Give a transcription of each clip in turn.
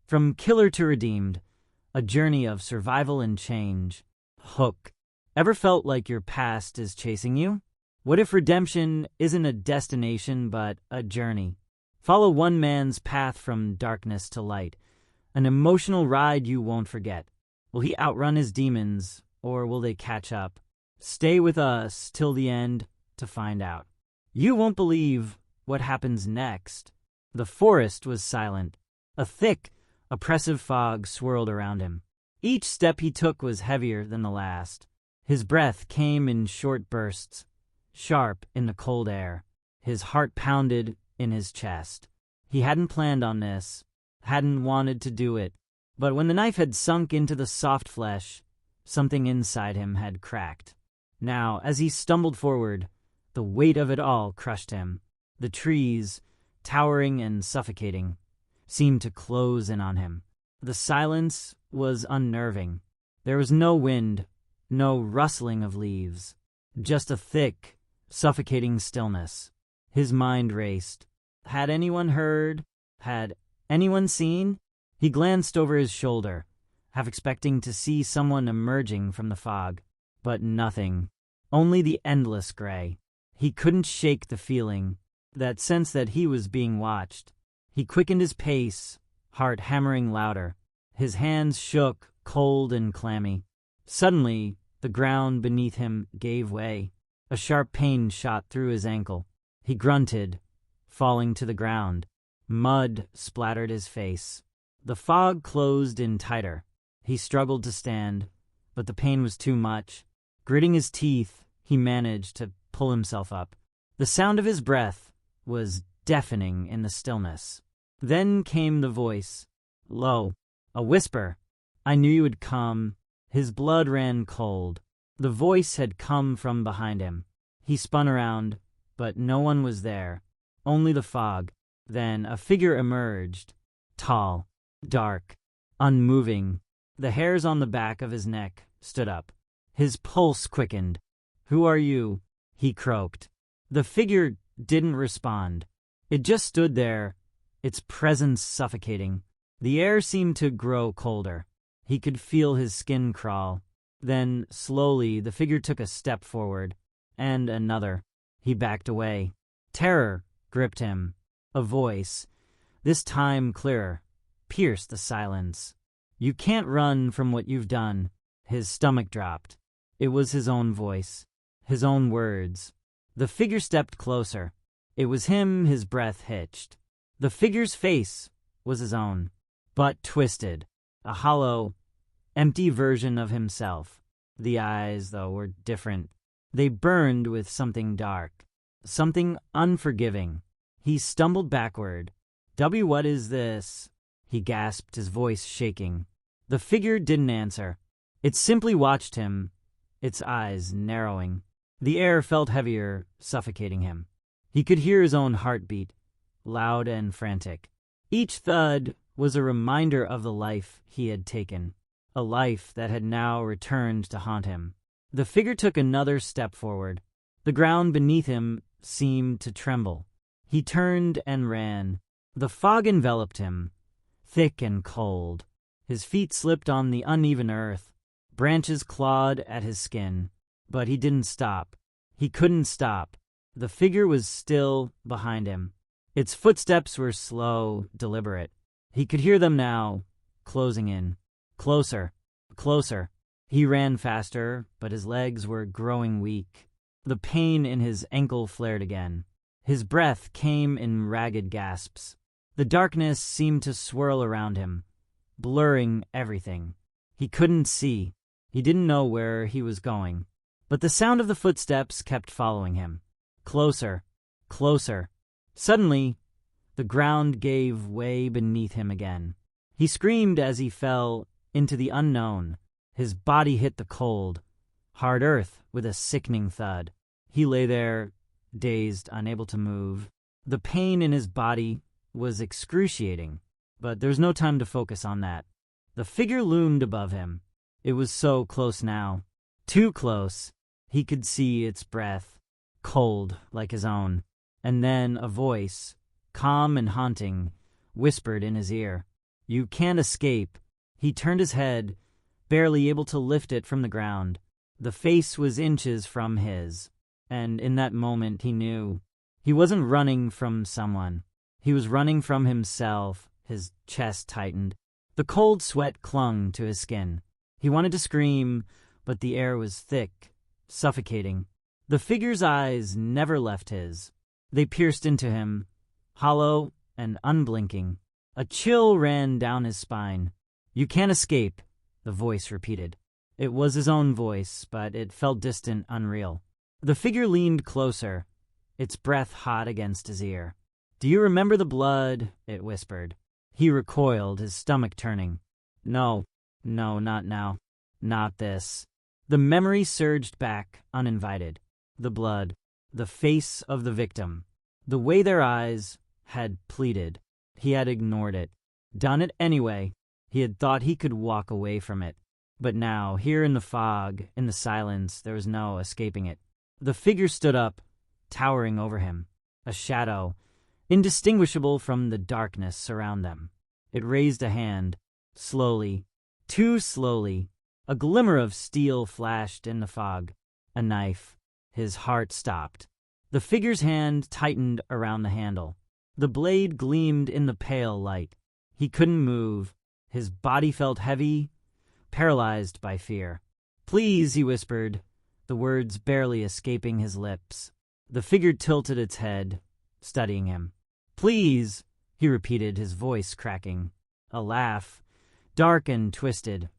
From killer to redeemed, a journey of survival and change. Hook. Ever felt like your past is chasing you? What if redemption isn't a destination but a journey? Follow one man's path from darkness to light, an emotional ride you won't forget. Will he outrun his demons, or will they catch up? Stay with us till the end to find out. You won't believe what happens next. The forest was silent. A thick, oppressive fog swirled around him. Each step he took was heavier than the last. His breath came in short bursts, sharp in the cold air. His heart pounded in his chest. He hadn't planned on this, hadn't wanted to do it, but when the knife had sunk into the soft flesh, something inside him had cracked. Now, as he stumbled forward, the weight of it all crushed him. The trees, towering and suffocating, seemed to close in on him. The silence was unnerving. There was no wind, no rustling of leaves, just a thick, suffocating stillness. His mind raced. Had anyone heard? Had anyone seen? He glanced over his shoulder, half expecting to see someone emerging from the fog. But nothing. Only the endless gray. He couldn't shake the feeling, that sense that he was being watched. He quickened his pace, heart hammering louder. His hands shook, cold and clammy. Suddenly, the ground beneath him gave way. A sharp pain shot through his ankle. He grunted, falling to the ground. Mud splattered his face. The fog closed in tighter. He struggled to stand, but the pain was too much. Gritting his teeth, he managed to pull himself up. The sound of his breath was deafening in the stillness. Then came the voice, low, a whisper. I knew you would come. His blood ran cold. The voice had come from behind him. He spun around, but no one was there, only the fog. Then a figure emerged, tall, dark, unmoving. The hairs on the back of his neck stood up. His pulse quickened. Who are you? He croaked. The figure didn't respond. It just stood there, its presence suffocating. The air seemed to grow colder. He could feel his skin crawl. Then, slowly, the figure took a step forward, and another. He backed away. Terror gripped him. A voice, this time clearer, pierced the silence. You can't run from what you've done. His stomach dropped. It was his own voice, his own words. The figure stepped closer. It was him, his breath hitched. The figure's face was his own, but twisted, a hollow, empty version of himself. The eyes, though, were different. They burned with something dark, something unforgiving. He stumbled backward. What is this? He gasped, his voice shaking. The figure didn't answer. It simply watched him, its eyes narrowing. The air felt heavier, suffocating him. He could hear his own heartbeat, loud and frantic. Each thud was a reminder of the life he had taken, a life that had now returned to haunt him. The figure took another step forward. The ground beneath him seemed to tremble. He turned and ran. The fog enveloped him, thick and cold. His feet slipped on the uneven earth. Branches clawed at his skin. But he didn't stop. He couldn't stop. The figure was still behind him. Its footsteps were slow, deliberate. He could hear them now, closing in. Closer, closer. He ran faster, but his legs were growing weak. The pain in his ankle flared again. His breath came in ragged gasps. The darkness seemed to swirl around him, blurring everything. He couldn't see. He didn't know where he was going. But the sound of the footsteps kept following him. Closer, closer. Suddenly, the ground gave way beneath him again. He screamed as he fell into the unknown. His body hit the cold, hard earth with a sickening thud. He lay there, dazed, unable to move. The pain in his body was excruciating, but there was no time to focus on that. The figure loomed above him. It was so close now. Too close. He could see its breath, cold like his own. And then a voice, calm and haunting, whispered in his ear. You can't escape. He turned his head, barely able to lift it from the ground. The face was inches from his, and in that moment he knew. He wasn't running from someone. He was running from himself. His chest tightened. The cold sweat clung to his skin. He wanted to scream, but the air was thick, suffocating. The figure's eyes never left his. They pierced into him, hollow and unblinking. A chill ran down his spine. You can't escape, the voice repeated. It was his own voice, but it felt distant, unreal. The figure leaned closer, its breath hot against his ear. Do you remember the blood? It whispered. He recoiled, his stomach turning. No, not now. Not this. The memory surged back, uninvited. The blood, the face of the victim, the way their eyes had pleaded. He had ignored it, done it anyway. He had thought he could walk away from it. But now, here in the fog, in the silence, there was no escaping it. The figure stood up, towering over him, a shadow, indistinguishable from the darkness around them. It raised a hand, slowly, too slowly. A glimmer of steel flashed in the fog. A knife. His heart stopped. The figure's hand tightened around the handle. The blade gleamed in the pale light. He couldn't move. His body felt heavy, paralyzed by fear. Please, he whispered, the words barely escaping his lips. The figure tilted its head, studying him. Please, he repeated, his voice cracking. A laugh, dark and twisted,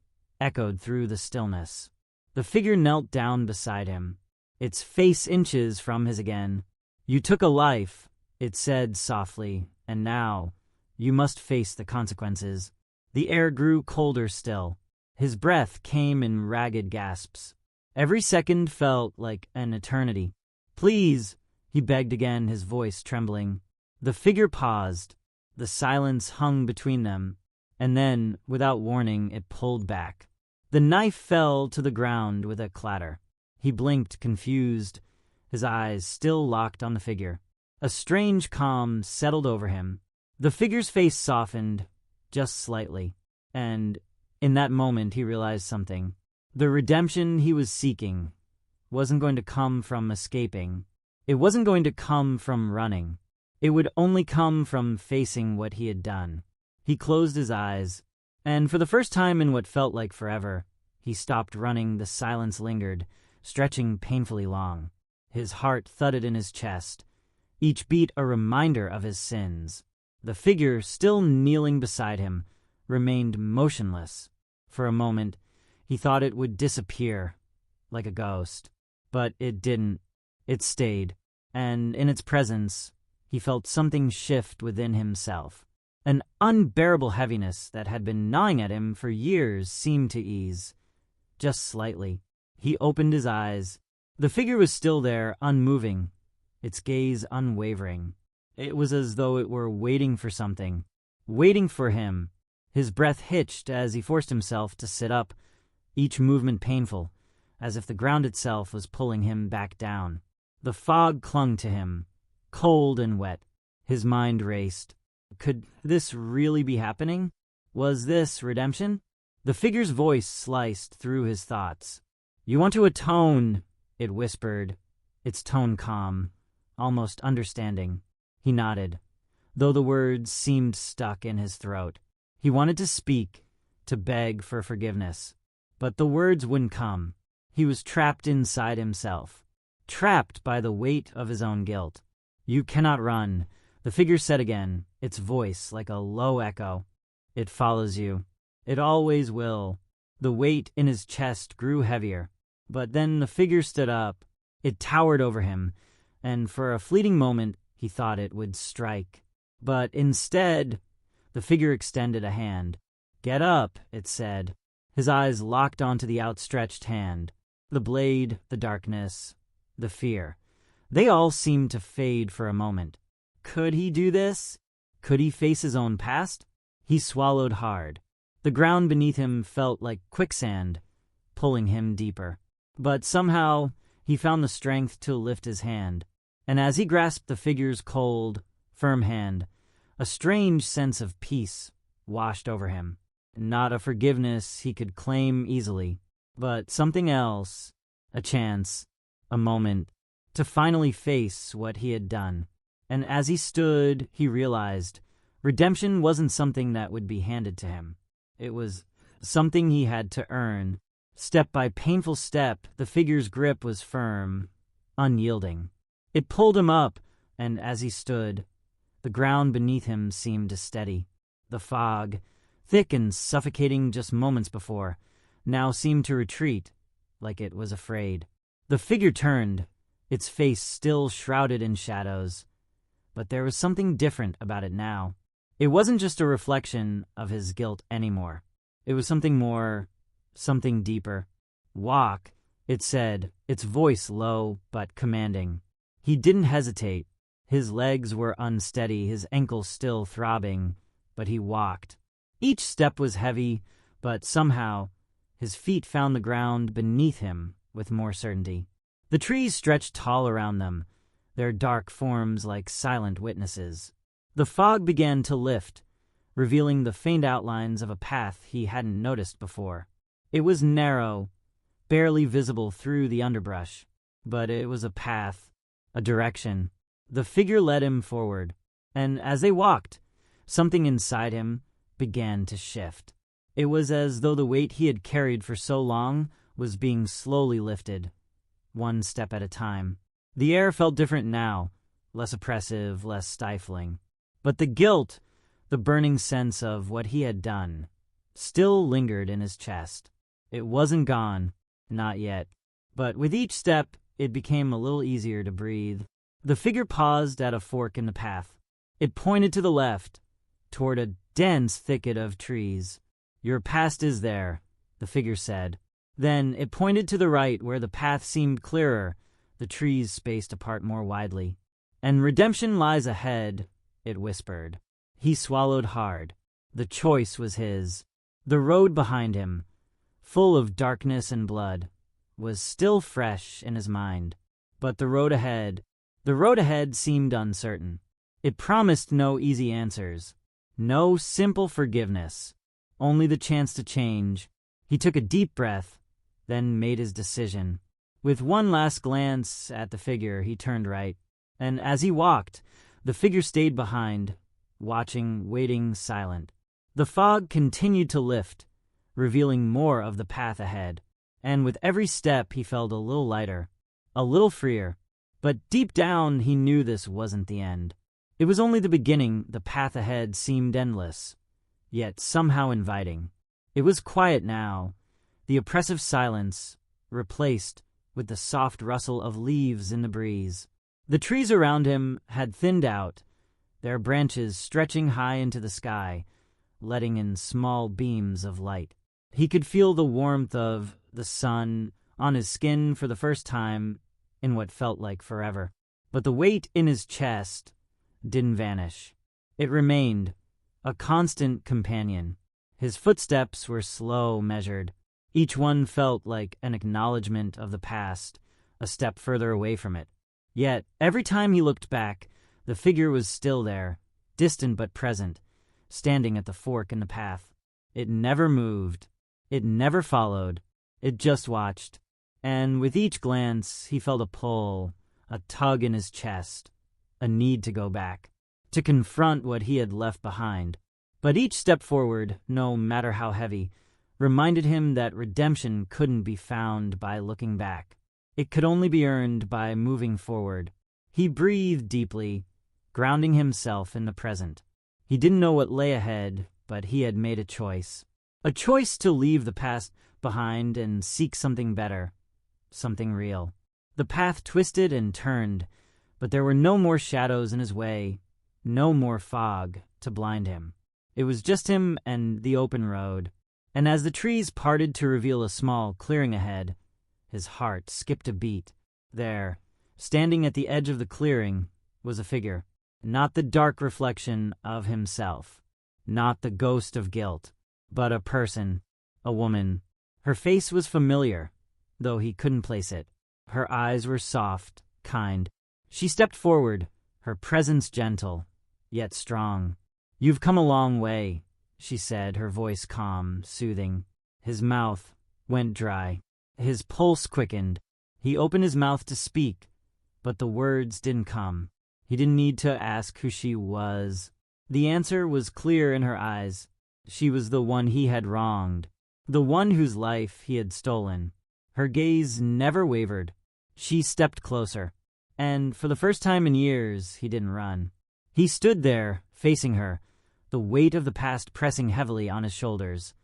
echoed through the stillness. The figure knelt down beside him, its face inches from his again. You took a life, it said softly, and now you must face the consequences. The air grew colder still. His breath came in ragged gasps. Every second felt like an eternity. Please, he begged again, his voice trembling. The figure paused. The silence hung between them, and then, without warning, it pulled back. The knife fell to the ground with a clatter. He blinked, confused, his eyes still locked on the figure. A strange calm settled over him. The figure's face softened, just slightly, and in that moment he realized something. The redemption he was seeking wasn't going to come from escaping. It wasn't going to come from running. It would only come from facing what he had done. He closed his eyes, and for the first time in what felt like forever, he stopped running. The silence lingered, stretching painfully long. His heart thudded in his chest, each beat a reminder of his sins. The figure, still kneeling beside him, remained motionless. For a moment, he thought it would disappear, like a ghost. But it didn't. It stayed, and in its presence, he felt something shift within himself. An unbearable heaviness that had been gnawing at him for years seemed to ease, just slightly. He opened his eyes. The figure was still there, unmoving, its gaze unwavering. It was as though it were waiting for something, waiting for him. His breath hitched as he forced himself to sit up, each movement painful, as if the ground itself was pulling him back down. The fog clung to him, cold and wet. His mind raced. Could this really be happening? Was this redemption? The figure's voice sliced through his thoughts. You want to atone, it whispered, its tone calm, almost understanding. He nodded, though the words seemed stuck in his throat. He wanted to speak, to beg for forgiveness, but the words wouldn't come. He was trapped inside himself, trapped by the weight of his own guilt. You cannot run, the figure said again, its voice like a low echo. It follows you. It always will. The weight in his chest grew heavier, but then the figure stood up. It towered over him, and for a fleeting moment he thought it would strike. But instead, the figure extended a hand. Get up, it said. His eyes locked onto the outstretched hand. The blade, the darkness, the fear. They all seemed to fade for a moment. Could he do this? Could he face his own past? He swallowed hard. The ground beneath him felt like quicksand, pulling him deeper. But somehow he found the strength to lift his hand, and as he grasped the figure's cold, firm hand, a strange sense of peace washed over him. Not a forgiveness he could claim easily, but something else, a chance, a moment, to finally face what he had done. And as he stood, he realized redemption wasn't something that would be handed to him. It was something he had to earn. Step by painful step, the figure's grip was firm, unyielding. It pulled him up, and as he stood, the ground beneath him seemed to steady. The fog, thick and suffocating just moments before, now seemed to retreat, like it was afraid. The figure turned, its face still shrouded in shadows, but there was something different about it now. It wasn't just a reflection of his guilt anymore. It was something more, something deeper. "Walk," it said, its voice low but commanding. He didn't hesitate. His legs were unsteady, his ankles still throbbing, but he walked. Each step was heavy, but somehow his feet found the ground beneath him with more certainty. The trees stretched tall around them, their dark forms like silent witnesses. The fog began to lift, revealing the faint outlines of a path he hadn't noticed before. It was narrow, barely visible through the underbrush, but it was a path, a direction. The figure led him forward, and as they walked, something inside him began to shift. It was as though the weight he had carried for so long was being slowly lifted, one step at a time. The air felt different now, less oppressive, less stifling. But the guilt, the burning sense of what he had done, still lingered in his chest. It wasn't gone, not yet. But with each step, it became a little easier to breathe. The figure paused at a fork in the path. It pointed to the left, toward a dense thicket of trees. "Your past is there," the figure said. Then it pointed to the right, where the path seemed clearer, the trees spaced apart more widely. "And redemption lies ahead," it whispered. He swallowed hard. The choice was his. The road behind him, full of darkness and blood, was still fresh in his mind. But the road ahead seemed uncertain. It promised no easy answers, no simple forgiveness, only the chance to change. He took a deep breath, then made his decision. With one last glance at the figure, he turned right. And as he walked, the figure stayed behind, watching, waiting, silent. The fog continued to lift, revealing more of the path ahead. And with every step, he felt a little lighter, a little freer. But deep down, he knew this wasn't the end. It was only the beginning. The path ahead seemed endless, yet somehow inviting. It was quiet now, the oppressive silence replaced with the soft rustle of leaves in the breeze. The trees around him had thinned out, their branches stretching high into the sky, letting in small beams of light. He could feel the warmth of the sun on his skin for the first time in what felt like forever. But the weight in his chest didn't vanish. It remained, a constant companion. His footsteps were slow, measured. Each one felt like an acknowledgement of the past, a step further away from it. Yet, every time he looked back, the figure was still there, distant but present, standing at the fork in the path. It never moved. It never followed. It just watched. And with each glance, he felt a pull, a tug in his chest, a need to go back, to confront what he had left behind. But each step forward, no matter how heavy, reminded him that redemption couldn't be found by looking back. It could only be earned by moving forward. He breathed deeply, grounding himself in the present. He didn't know what lay ahead, but he had made a choice. A choice to leave the past behind and seek something better, something real. The path twisted and turned, but there were no more shadows in his way, no more fog to blind him. It was just him and the open road. And as the trees parted to reveal a small clearing ahead, his heart skipped a beat. There, standing at the edge of the clearing, was a figure. Not the dark reflection of himself, not the ghost of guilt, but a person, a woman. Her face was familiar, though he couldn't place it. Her eyes were soft, kind. She stepped forward, her presence gentle, yet strong. "You've come a long way," she said, her voice calm, soothing. His mouth went dry. His pulse quickened. He opened his mouth to speak, but the words didn't come. He didn't need to ask who she was. The answer was clear in her eyes. She was the one he had wronged, the one whose life he had stolen. Her gaze never wavered. She stepped closer, and for the first time in years, he didn't run. He stood there, facing her, the weight of the past pressing heavily on his shoulders,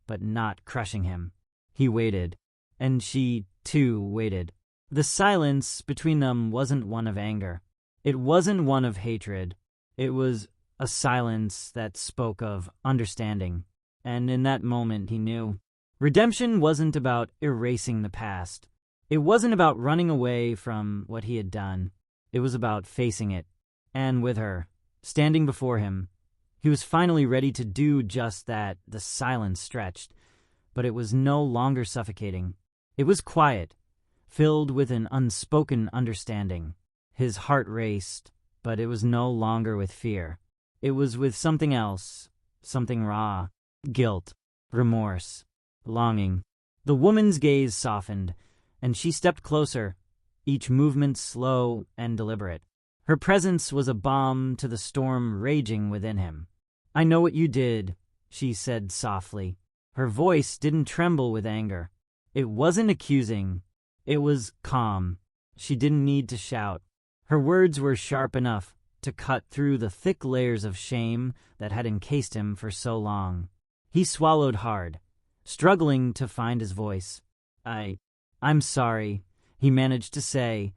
but not crushing him. He waited, and she, too, waited. The silence between them wasn't one of anger. It wasn't one of hatred. It was a silence that spoke of understanding. And in that moment, he knew. Redemption wasn't about erasing the past. It wasn't about running away from what he had done. It was about facing it. And with her, standing before him, he was finally ready to do just that. The silence stretched, but it was no longer suffocating. It was quiet, filled with an unspoken understanding. His heart raced, but it was no longer with fear. It was with something else, something raw, guilt, remorse, longing. The woman's gaze softened, and she stepped closer, each movement slow and deliberate. Her presence was a balm to the storm raging within him. "I know what you did," she said softly. Her voice didn't tremble with anger. It wasn't accusing. It was calm. She didn't need to shout. Her words were sharp enough to cut through the thick layers of shame that had encased him for so long. He swallowed hard, struggling to find his voice. I'm sorry," he managed to say,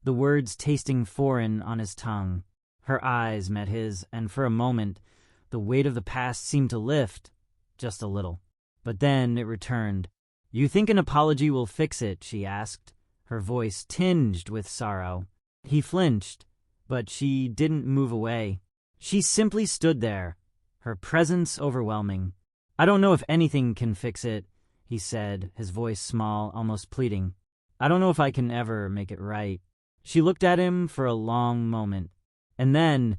the words tasting foreign on his tongue. Her eyes met his, and for a moment, the weight of the past seemed to lift, just a little. But then it returned. "You think an apology will fix it?" she asked, her voice tinged with sorrow. He flinched, but she didn't move away. She simply stood there, her presence overwhelming. "I don't know if anything can fix it," he said, his voice small, almost pleading. "I don't know if I can ever make it right." She looked at him for a long moment, and then,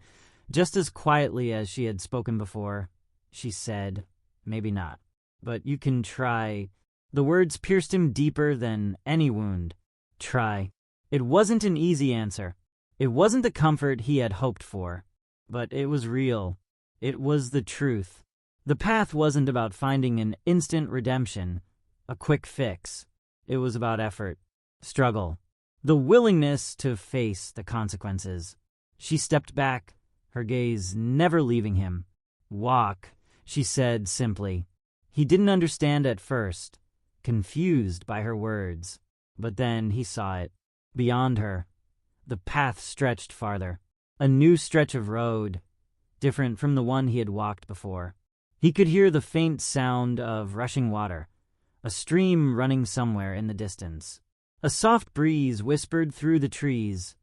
just as quietly as she had spoken before, she said, "Maybe not, but you can try." The words pierced him deeper than any wound. Try. It wasn't an easy answer. It wasn't the comfort he had hoped for, but it was real. It was the truth. The path wasn't about finding an instant redemption, a quick fix. It was about effort, struggle, the willingness to face the consequences. She stepped back, her gaze never leaving him. "Walk," she said simply. He didn't understand at first, confused by her words. But then he saw it. Beyond her, the path stretched farther. A new stretch of road, different from the one he had walked before. He could hear the faint sound of rushing water, a stream running somewhere in the distance. A soft breeze whispered through the trees,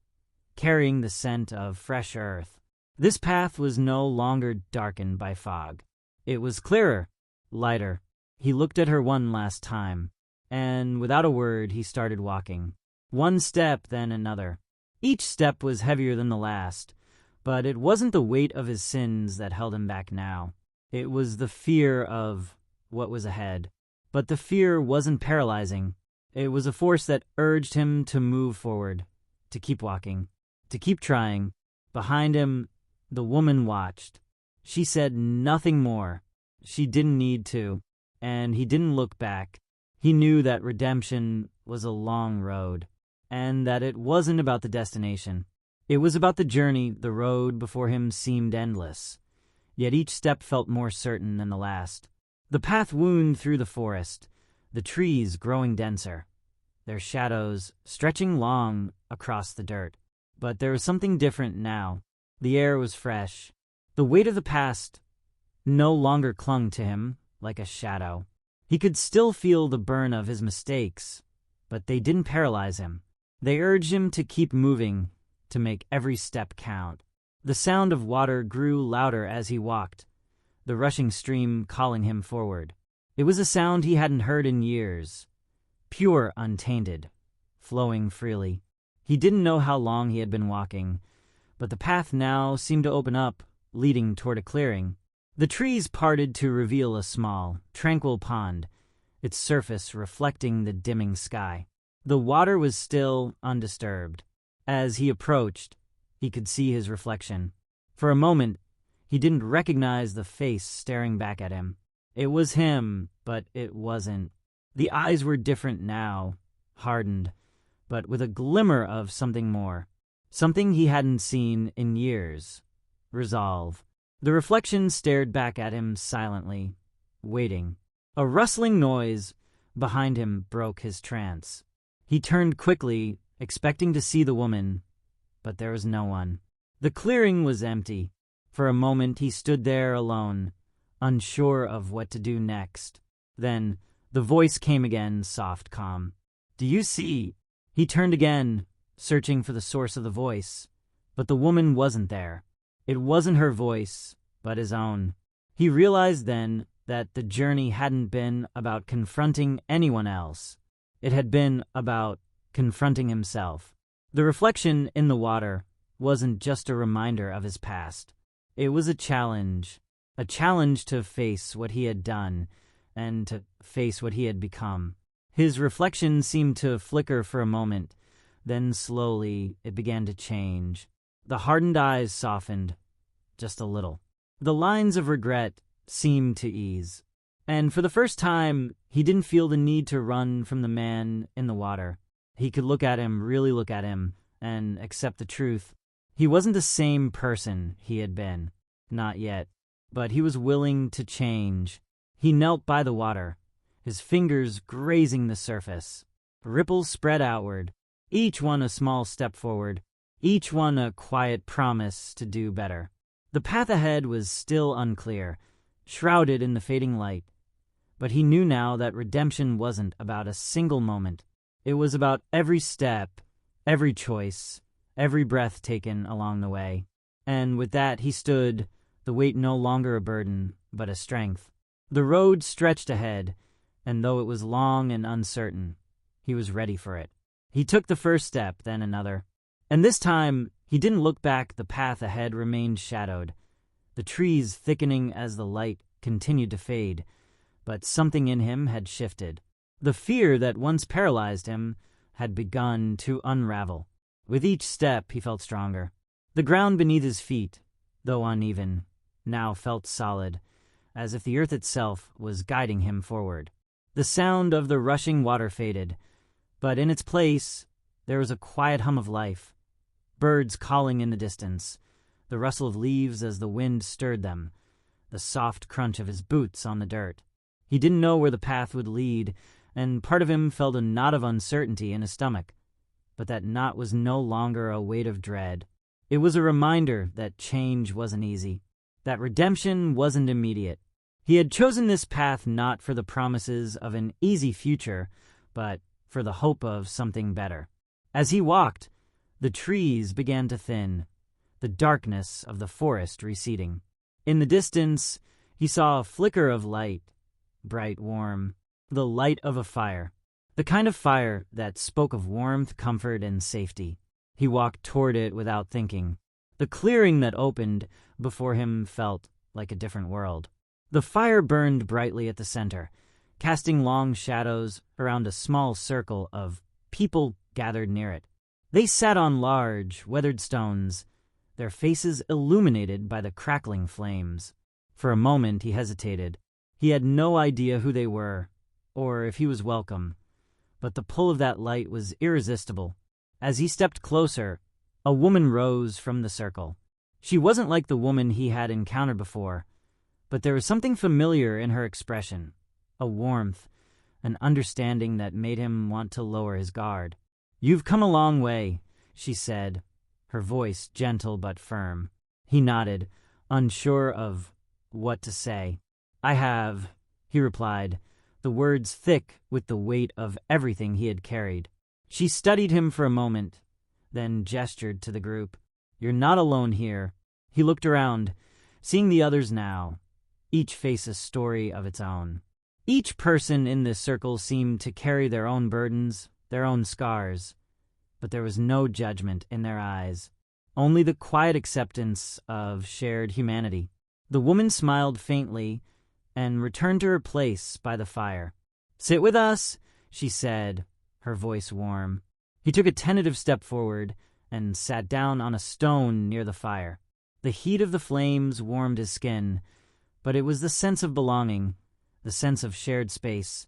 carrying the scent of fresh earth. This path was no longer darkened by fog. It was clearer, lighter. He looked at her one last time, and without a word he started walking. One step, then another. Each step was heavier than the last, but it wasn't the weight of his sins that held him back now. It was the fear of what was ahead. But the fear wasn't paralyzing. It was a force that urged him to move forward, to keep walking, to keep trying. Behind him, the woman watched. She said nothing more. She didn't need to, and he didn't look back. He knew that redemption was a long road, and that it wasn't about the destination. It was about the journey. The road before him seemed endless, yet each step felt more certain than the last. The path wound through the forest, the trees growing denser, their shadows stretching long across the dirt. But there was something different now. The air was fresh. The weight of the past no longer clung to him like a shadow. He could still feel the burn of his mistakes, but they didn't paralyze him. They urged him to keep moving, to make every step count. The sound of water grew louder as he walked, the rushing stream calling him forward. It was a sound he hadn't heard in years, pure, untainted, flowing freely. He didn't know how long he had been walking, but the path now seemed to open up, leading toward a clearing. The trees parted to reveal a small, tranquil pond, its surface reflecting the dimming sky. The water was still undisturbed. As he approached, he could see his reflection. For a moment, he didn't recognize the face staring back at him. It was him, but it wasn't. The eyes were different now, hardened, but with a glimmer of something more. Something he hadn't seen in years. Resolve. The reflection stared back at him silently, waiting. A rustling noise behind him broke his trance. He turned quickly, expecting to see the woman, but there was no one. The clearing was empty. For a moment he stood there alone, unsure of what to do next. Then the voice came again, soft, calm. "Do you see?" He turned again, searching for the source of the voice, but the woman wasn't there. It wasn't her voice, but his own. He realized then that the journey hadn't been about confronting anyone else. It had been about confronting himself. The reflection in the water wasn't just a reminder of his past. It was a challenge to face what he had done and to face what he had become. His reflection seemed to flicker for a moment, then slowly it began to change. The hardened eyes softened, just a little. The lines of regret seemed to ease. And for the first time, he didn't feel the need to run from the man in the water. He could look at him, really look at him, and accept the truth. He wasn't the same person he had been. Not yet. But he was willing to change. He knelt by the water, his fingers grazing the surface. Ripples spread outward, each one a small step forward, each one a quiet promise to do better. The path ahead was still unclear, shrouded in the fading light. But he knew now that redemption wasn't about a single moment. It was about every step, every choice, every breath taken along the way. And with that he stood, the weight no longer a burden, but a strength. The road stretched ahead, and though it was long and uncertain, he was ready for it. He took the first step, then another. And this time, he didn't look back. The path ahead remained shadowed, the trees thickening as the light continued to fade. But something in him had shifted. The fear that once paralyzed him had begun to unravel. With each step, he felt stronger. The ground beneath his feet, though uneven, now felt solid, as if the earth itself was guiding him forward. The sound of the rushing water faded, but in its place, there was a quiet hum of life. Birds calling in the distance, the rustle of leaves as the wind stirred them, the soft crunch of his boots on the dirt. He didn't know where the path would lead, and part of him felt a knot of uncertainty in his stomach. But that knot was no longer a weight of dread. It was a reminder that change wasn't easy, that redemption wasn't immediate. He had chosen this path not for the promises of an easy future, but for the hope of something better. As he walked, the trees began to thin, the darkness of the forest receding. In the distance, he saw a flicker of light, bright, warm, the light of a fire, the kind of fire that spoke of warmth, comfort, and safety. He walked toward it without thinking. The clearing that opened before him felt like a different world. The fire burned brightly at the center, casting long shadows around a small circle of people gathered near it. They sat on large, weathered stones, their faces illuminated by the crackling flames. For a moment he hesitated. He had no idea who they were, or if he was welcome, but the pull of that light was irresistible. As he stepped closer, a woman rose from the circle. She wasn't like the woman he had encountered before, but there was something familiar in her expression, a warmth, an understanding that made him want to lower his guard. "You've come a long way," she said, her voice gentle but firm. He nodded, unsure of what to say. "I have," he replied, the words thick with the weight of everything he had carried. She studied him for a moment, then gestured to the group. "You're not alone here." He looked around, seeing the others now, each face a story of its own. Each person in this circle seemed to carry their own burdens, their own scars, but there was no judgment in their eyes, only the quiet acceptance of shared humanity. The woman smiled faintly and returned to her place by the fire. "Sit with us," she said, her voice warm. He took a tentative step forward and sat down on a stone near the fire. The heat of the flames warmed his skin, but it was the sense of belonging, the sense of shared space,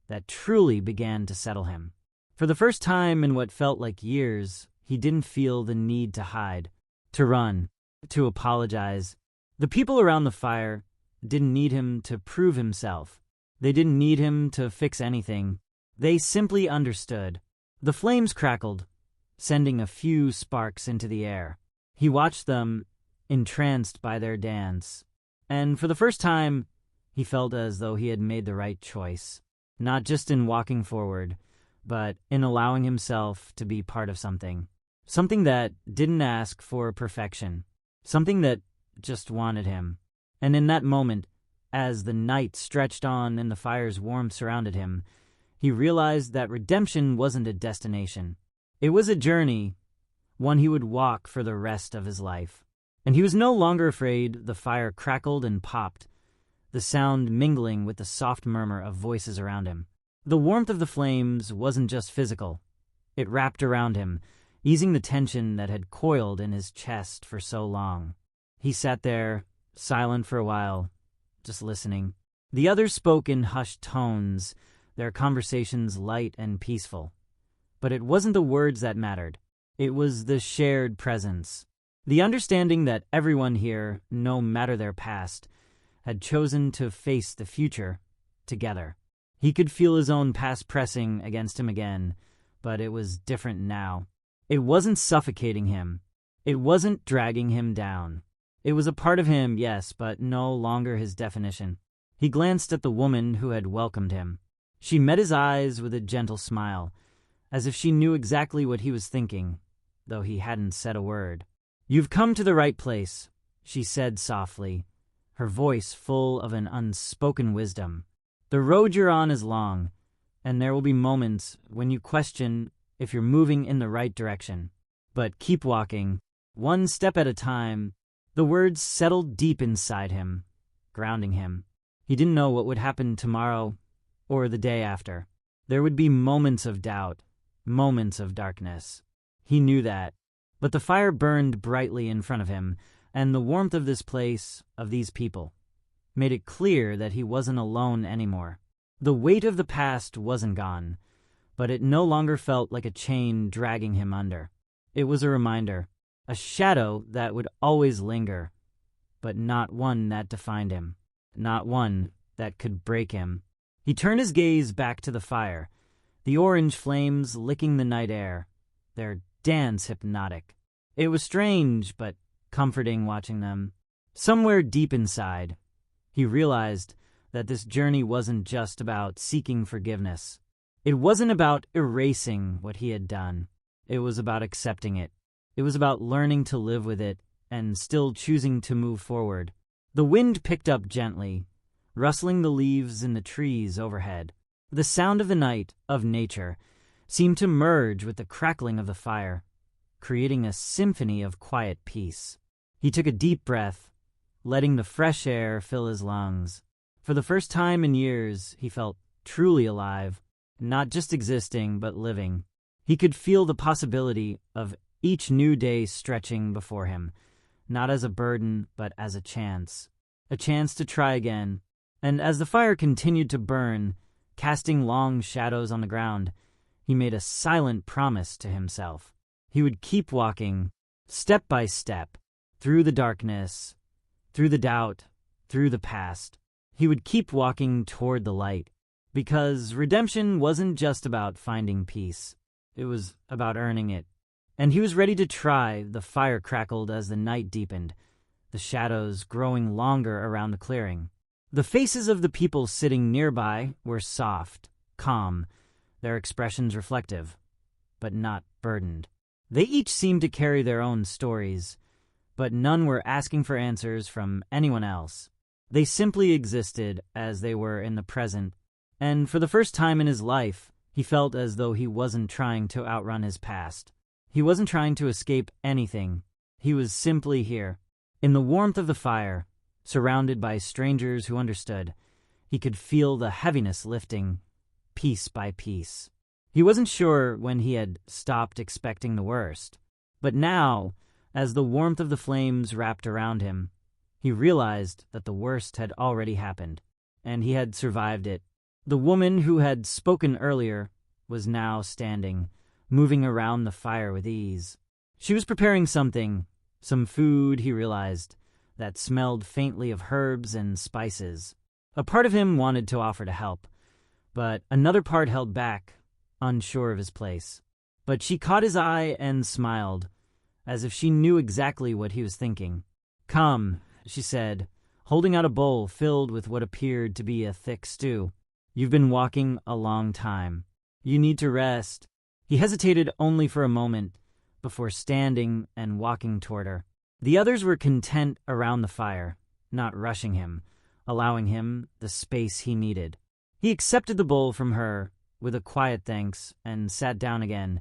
that truly began to settle him. For the first time in what felt like years, he didn't feel the need to hide, to run, to apologize. The people around the fire didn't need him to prove himself. They didn't need him to fix anything. They simply understood. The flames crackled, sending a few sparks into the air. He watched them, entranced by their dance. And for the first time, he felt as though he had made the right choice, not just in walking forward, but in allowing himself to be part of something. Something that didn't ask for perfection. Something that just wanted him. And in that moment, as the night stretched on and the fire's warmth surrounded him, he realized that redemption wasn't a destination. It was a journey, one he would walk for the rest of his life. And he was no longer afraid. The fire crackled and popped, the sound mingling with the soft murmur of voices around him. The warmth of the flames wasn't just physical. It wrapped around him, easing the tension that had coiled in his chest for so long. He sat there, silent for a while, just listening. The others spoke in hushed tones, their conversations light and peaceful. But it wasn't the words that mattered. It was the shared presence. The understanding that everyone here, no matter their past, had chosen to face the future together. He could feel his own past pressing against him again, but it was different now. It wasn't suffocating him. It wasn't dragging him down. It was a part of him, yes, but no longer his definition. He glanced at the woman who had welcomed him. She met his eyes with a gentle smile, as if she knew exactly what he was thinking, though he hadn't said a word. "You've come to the right place," she said softly, her voice full of an unspoken wisdom. "The road you're on is long, and there will be moments when you question if you're moving in the right direction. But keep walking, one step at a time." The words settled deep inside him, grounding him. He didn't know what would happen tomorrow or the day after. There would be moments of doubt, moments of darkness. He knew that. But the fire burned brightly in front of him, and the warmth of this place, of these people, made it clear that he wasn't alone anymore. The weight of the past wasn't gone, but it no longer felt like a chain dragging him under. It was a reminder, a shadow that would always linger, but not one that defined him, not one that could break him. He turned his gaze back to the fire, the orange flames licking the night air, their dance hypnotic. It was strange, but comforting watching them. Somewhere deep inside, he realized that this journey wasn't just about seeking forgiveness. It wasn't about erasing what he had done. It was about accepting it. It was about learning to live with it and still choosing to move forward. The wind picked up gently, rustling the leaves in the trees overhead. The sound of the night, of nature, seemed to merge with the crackling of the fire, creating a symphony of quiet peace. He took a deep breath, letting the fresh air fill his lungs. For the first time in years, he felt truly alive, not just existing, but living. He could feel the possibility of each new day stretching before him, not as a burden, but as a chance to try again. And as the fire continued to burn, casting long shadows on the ground, he made a silent promise to himself. He would keep walking, step by step, through the darkness, through the doubt, through the past. He would keep walking toward the light, because redemption wasn't just about finding peace. It was about earning it. And he was ready to try. The fire crackled as the night deepened, the shadows growing longer around the clearing. The faces of the people sitting nearby were soft, calm, their expressions reflective, but not burdened. They each seemed to carry their own stories, but none were asking for answers from anyone else. They simply existed as they were in the present, and for the first time in his life, he felt as though he wasn't trying to outrun his past. He wasn't trying to escape anything. He was simply here, in the warmth of the fire, surrounded by strangers who understood. He could feel the heaviness lifting, piece by piece. He wasn't sure when he had stopped expecting the worst, but now, as the warmth of the flames wrapped around him, he realized that the worst had already happened, and he had survived it. The woman who had spoken earlier was now standing, moving around the fire with ease. She was preparing something, some food, he realized, that smelled faintly of herbs and spices. A part of him wanted to offer to help, but another part held back, unsure of his place. But she caught his eye and smiled, as if she knew exactly what he was thinking. "Come," she said, holding out a bowl filled with what appeared to be a thick stew. "You've been walking a long time. You need to rest." He hesitated only for a moment before standing and walking toward her. The others were content around the fire, not rushing him, allowing him the space he needed. He accepted the bowl from her with a quiet thanks and sat down again,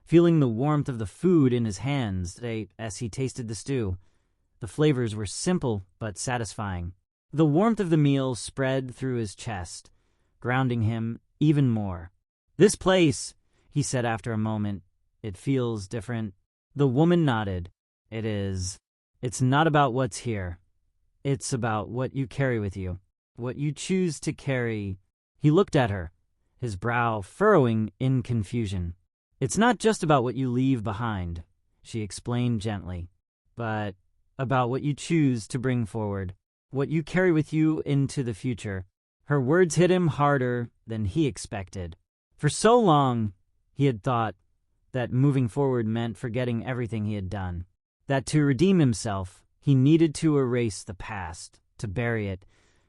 feeling the warmth of the food in his hands as he tasted the stew. The flavors were simple but satisfying. The warmth of the meal spread through his chest, grounding him even more. "This place," he said after a moment, "it feels different." The woman nodded. "It is. It's not about what's here. It's about what you carry with you, what you choose to carry." He looked at her, his brow furrowing in confusion. "It's not just about what you leave behind," she explained gently, "but about what you choose to bring forward, what you carry with you into the future." Her words hit him harder than he expected. For so long, he had thought that moving forward meant forgetting everything he had done, that to redeem himself, he needed to erase the past, to bury it,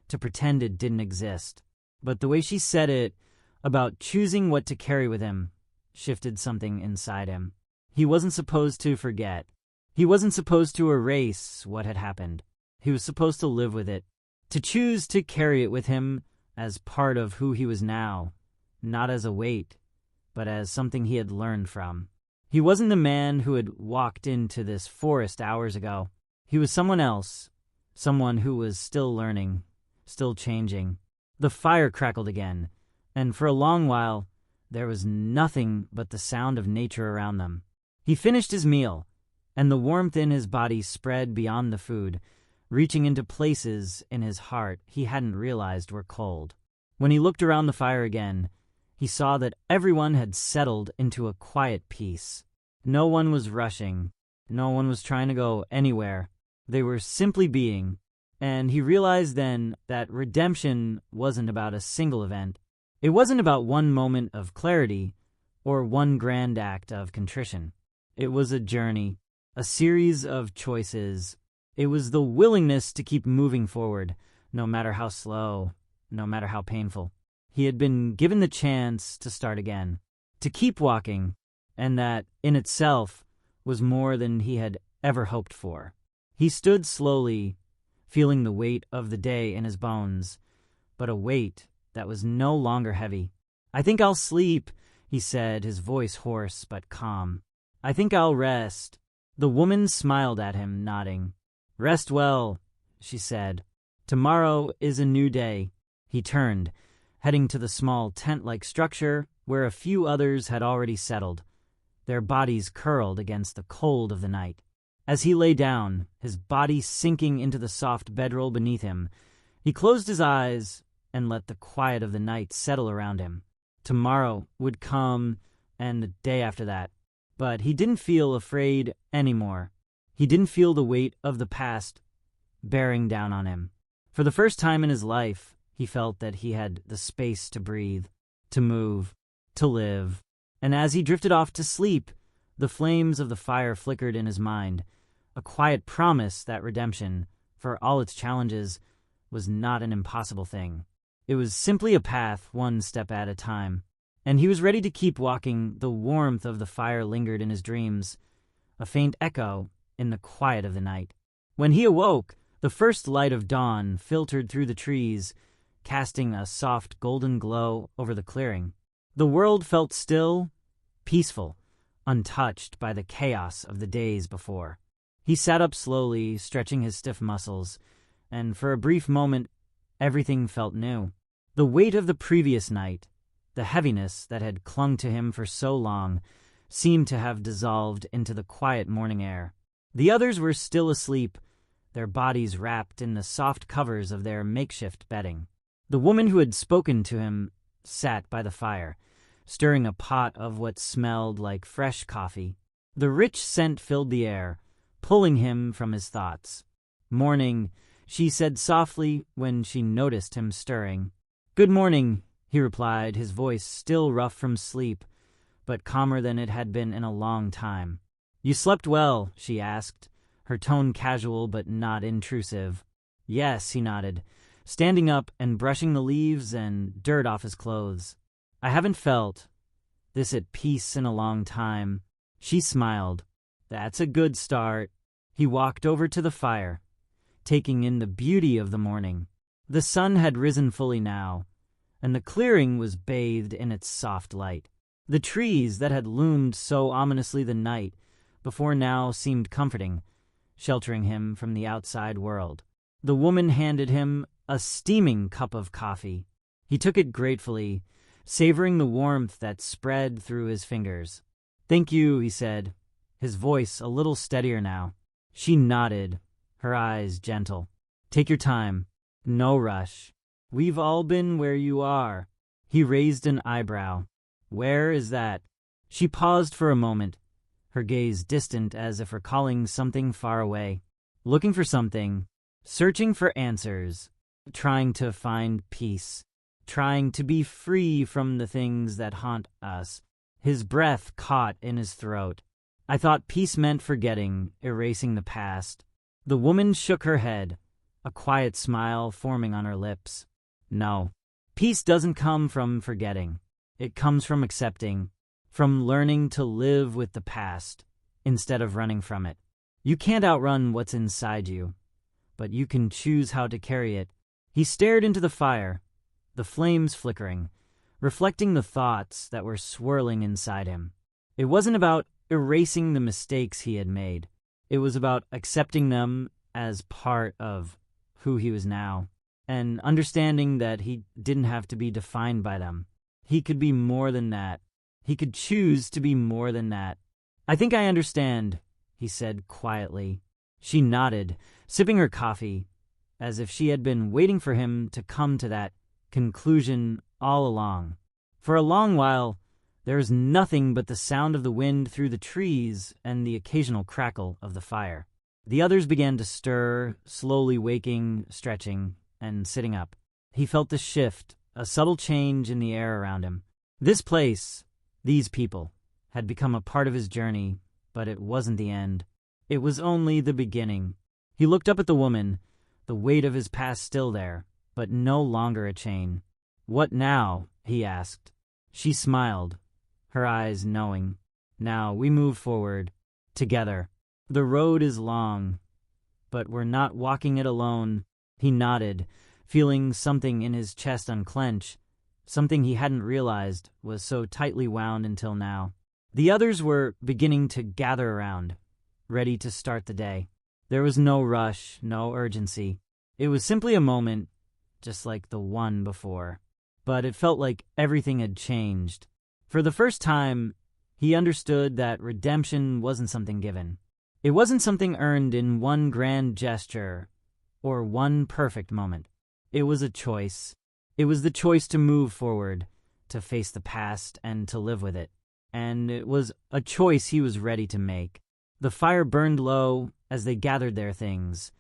to pretend it didn't exist. But the way she said it, about choosing what to carry with him, shifted something inside him. He wasn't supposed to forget. He wasn't supposed to erase what had happened. He was supposed to live with it, to choose to carry it with him as part of who he was now, not as a weight, but as something he had learned from. He wasn't the man who had walked into this forest hours ago. He was someone else, someone who was still learning, still changing. The fire crackled again, and for a long while, there was nothing but the sound of nature around them. He finished his meal, and the warmth in his body spread beyond the food, reaching into places in his heart he hadn't realized were cold. When he looked around the fire again, he saw that everyone had settled into a quiet peace. No one was rushing. No one was trying to go anywhere. They were simply being. And he realized then that redemption wasn't about a single event. It wasn't about one moment of clarity or one grand act of contrition. It was a journey, a series of choices. It was the willingness to keep moving forward, no matter how slow, no matter how painful. He had been given the chance to start again, to keep walking, and that, in itself, was more than he had ever hoped for. He stood slowly, feeling the weight of the day in his bones, but a weight that was no longer heavy. "I think I'll sleep," he said, his voice hoarse but calm. "I think I'll rest." The woman smiled at him, nodding. "Rest well," she said. "Tomorrow is a new day." He turned, heading to the small tent-like structure where a few others had already settled, their bodies curled against the cold of the night. As he lay down, his body sinking into the soft bedroll beneath him, he closed his eyes and let the quiet of the night settle around him. Tomorrow would come, and the day after that. But he didn't feel afraid anymore. He didn't feel the weight of the past bearing down on him. For the first time in his life, he felt that he had the space to breathe, to move, to live. And as he drifted off to sleep, the flames of the fire flickered in his mind, a quiet promise that redemption, for all its challenges, was not an impossible thing. It was simply a path one step at a time. And he was ready to keep walking. The warmth of the fire lingered in his dreams, a faint echo in the quiet of the night. When he awoke, the first light of dawn filtered through the trees, casting a soft golden glow over the clearing. The world felt still, peaceful, untouched by the chaos of the days before. He sat up slowly, stretching his stiff muscles, and for a brief moment, everything felt new. The weight of the previous night, the heaviness that had clung to him for so long, seemed to have dissolved into the quiet morning air. The others were still asleep, their bodies wrapped in the soft covers of their makeshift bedding. The woman who had spoken to him sat by the fire, stirring a pot of what smelled like fresh coffee. The rich scent filled the air, pulling him from his thoughts. "Morning," she said softly when she noticed him stirring. "Good morning," he replied, his voice still rough from sleep, but calmer than it had been in a long time. "You slept well?" she asked, her tone casual but not intrusive. "Yes," he nodded, standing up and brushing the leaves and dirt off his clothes. "I haven't felt this at peace in a long time." She smiled. "That's a good start." He walked over to the fire, taking in the beauty of the morning. The sun had risen fully now, and the clearing was bathed in its soft light. The trees that had loomed so ominously the night before now seemed comforting, sheltering him from the outside world. The woman handed him a steaming cup of coffee. He took it gratefully, savoring the warmth that spread through his fingers. "Thank you," he said, his voice a little steadier now. She nodded, her eyes gentle. "Take your time. No rush. We've all been where you are." He raised an eyebrow. "Where is that?" She paused for a moment, her gaze distant as if recalling something far away. Looking for something, searching for answers, trying to find peace, trying to be free from the things that haunt us. His breath caught in his throat. "I thought peace meant forgetting, erasing the past." The woman shook her head, a quiet smile forming on her lips. "No, peace doesn't come from forgetting. It comes from accepting, from learning to live with the past instead of running from it. You can't outrun what's inside you, but you can choose how to carry it." He stared into the fire, the flames flickering, reflecting the thoughts that were swirling inside him. It wasn't about erasing the mistakes he had made. It was about accepting them as part of who he was now, and understanding that he didn't have to be defined by them. He could be more than that. He could choose to be more than that. "I think I understand," he said quietly. She nodded, sipping her coffee, as if she had been waiting for him to come to that conclusion all along. For a long while, there was nothing but the sound of the wind through the trees and the occasional crackle of the fire. The others began to stir, slowly waking, stretching, and sitting up. He felt the shift, a subtle change in the air around him. This place, these people, had become a part of his journey, but it wasn't the end. It was only the beginning. He looked up at the woman, the weight of his past still there, but no longer a chain. "What now?" he asked. She smiled, her eyes knowing. "Now we move forward, together. The road is long, but we're not walking it alone." He nodded, feeling something in his chest unclench, something he hadn't realized was so tightly wound until now. The others were beginning to gather around, ready to start the day. There was no rush, no urgency. It was simply a moment, just like the one before. But it felt like everything had changed. For the first time, he understood that redemption wasn't something given. It wasn't something earned in one grand gesture or one perfect moment. It was a choice. It was the choice to move forward, to face the past, and to live with it. And it was a choice he was ready to make. The fire burned low as they gathered their things,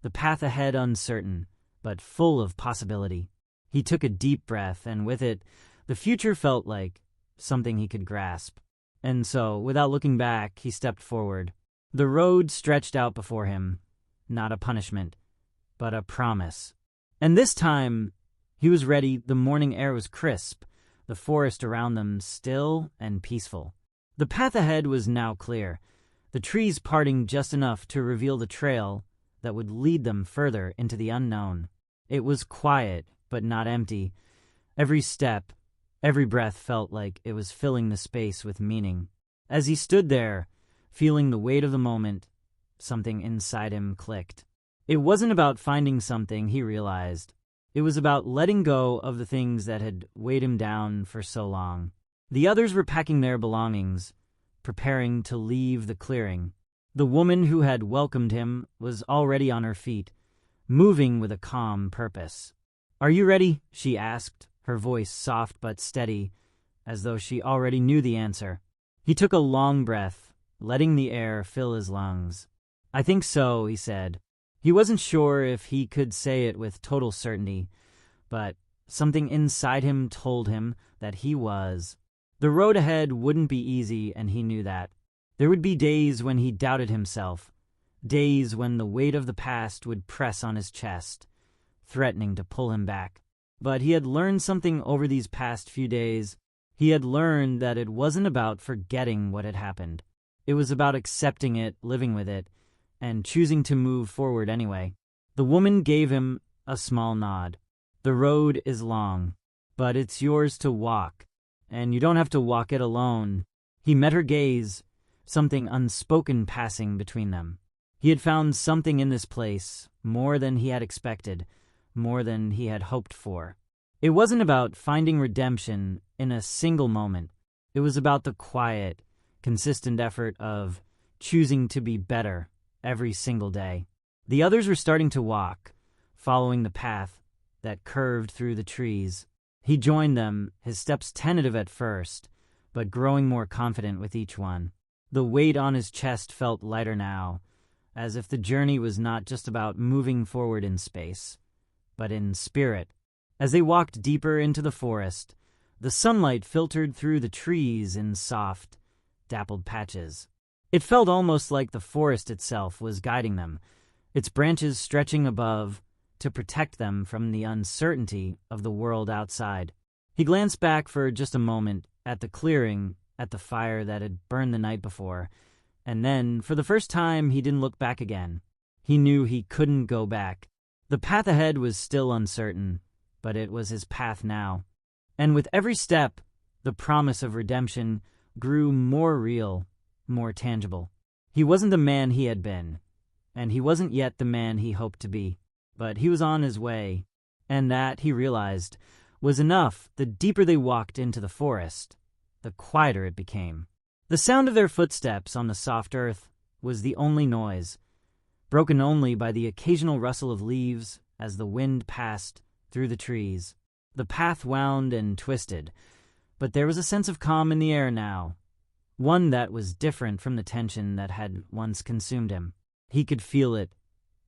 the path ahead uncertain, but full of possibility. He took a deep breath, and with it, the future felt like something he could grasp. And so, without looking back, he stepped forward. The road stretched out before him, not a punishment, but a promise. And this time, he was ready. The morning air was crisp, the forest around them still and peaceful. The path ahead was now clear, the trees parting just enough to reveal the trail that would lead them further into the unknown. It was quiet, but not empty. Every step, every breath felt like it was filling the space with meaning. As he stood there, feeling the weight of the moment, something inside him clicked. It wasn't about finding something, he realized. It was about letting go of the things that had weighed him down for so long. The others were packing their belongings, preparing to leave the clearing. The woman who had welcomed him was already on her feet, moving with a calm purpose. "Are you ready?" she asked, her voice soft but steady, as though she already knew the answer. He took a long breath, letting the air fill his lungs. "I think so," he said. He wasn't sure if he could say it with total certainty, but something inside him told him that he was. The road ahead wouldn't be easy, and he knew that. There would be days when he doubted himself, days when the weight of the past would press on his chest, threatening to pull him back. But he had learned something over these past few days. He had learned that it wasn't about forgetting what had happened. It was about accepting it, living with it, and choosing to move forward anyway. The woman gave him a small nod. "The road is long, but it's yours to walk, and you don't have to walk it alone." He met her gaze, something unspoken passing between them. He had found something in this place, more than he had expected, more than he had hoped for. It wasn't about finding redemption in a single moment. It was about the quiet, consistent effort of choosing to be better every single day. The others were starting to walk, following the path that curved through the trees. He joined them, his steps tentative at first, but growing more confident with each one. The weight on his chest felt lighter now, as if the journey was not just about moving forward in space, but in spirit. As they walked deeper into the forest, the sunlight filtered through the trees in soft, dappled patches. It felt almost like the forest itself was guiding them, its branches stretching above to protect them from the uncertainty of the world outside. He glanced back for just a moment at the clearing, at the fire that had burned the night before, and then, for the first time, he didn't look back again. He knew he couldn't go back. The path ahead was still uncertain, but it was his path now. And with every step, the promise of redemption grew more real, more tangible. He wasn't the man he had been, and he wasn't yet the man he hoped to be, but he was on his way, and that, he realized, was enough. The deeper they walked into the forest, the quieter it became. The sound of their footsteps on the soft earth was the only noise, broken only by the occasional rustle of leaves as the wind passed through the trees. The path wound and twisted, but there was a sense of calm in the air now, one that was different from the tension that had once consumed him. He could feel it,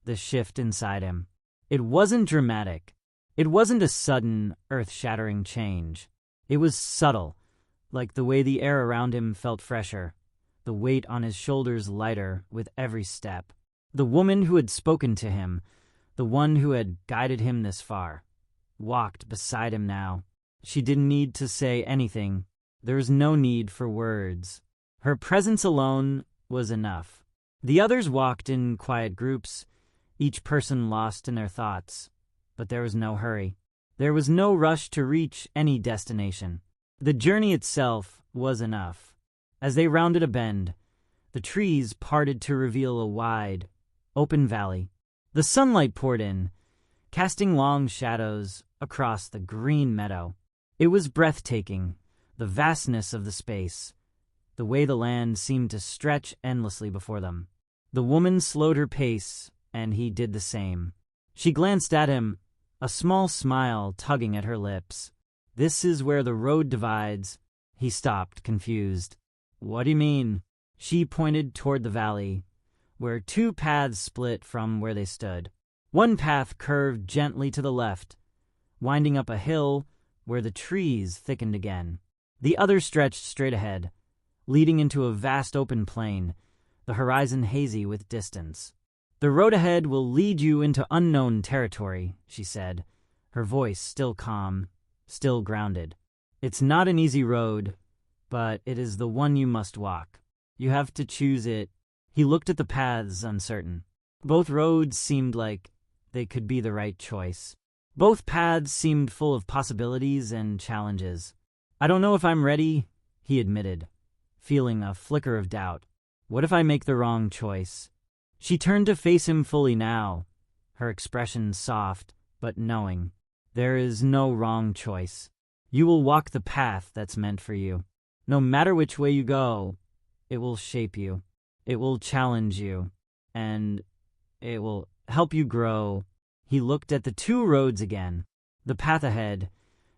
the shift inside him. It wasn't dramatic. It wasn't a sudden, earth-shattering change. It was subtle, like the way the air around him felt fresher, the weight on his shoulders lighter with every step. The woman who had spoken to him, the one who had guided him this far, walked beside him now. She didn't need to say anything. There was no need for words. Her presence alone was enough. The others walked in quiet groups, each person lost in their thoughts, but there was no hurry. There was no rush to reach any destination. The journey itself was enough. As they rounded a bend, the trees parted to reveal a wide, open valley. The sunlight poured in, casting long shadows across the green meadow. It was breathtaking, the vastness of the space, the way the land seemed to stretch endlessly before them. The woman slowed her pace, and he did the same. She glanced at him, a small smile tugging at her lips. "This is where the road divides." He stopped, confused. "What do you mean?" She pointed toward the valley, where two paths split from where they stood. One path curved gently to the left, winding up a hill where the trees thickened again. The other stretched straight ahead, leading into a vast open plain, the horizon hazy with distance. "The road ahead will lead you into unknown territory," she said, her voice still calm, still grounded. "It's not an easy road, but it is the one you must walk. You have to choose it." He looked at the paths, uncertain. Both roads seemed like they could be the right choice. Both paths seemed full of possibilities and challenges. "I don't know if I'm ready," he admitted, feeling a flicker of doubt. "What if I make the wrong choice?" She turned to face him fully now, her expression soft but knowing. There is no wrong choice. You will walk the path that's meant for you. No matter which way you go, it will shape you. It will challenge you. And it will help you grow. He looked at the two roads again. The path ahead,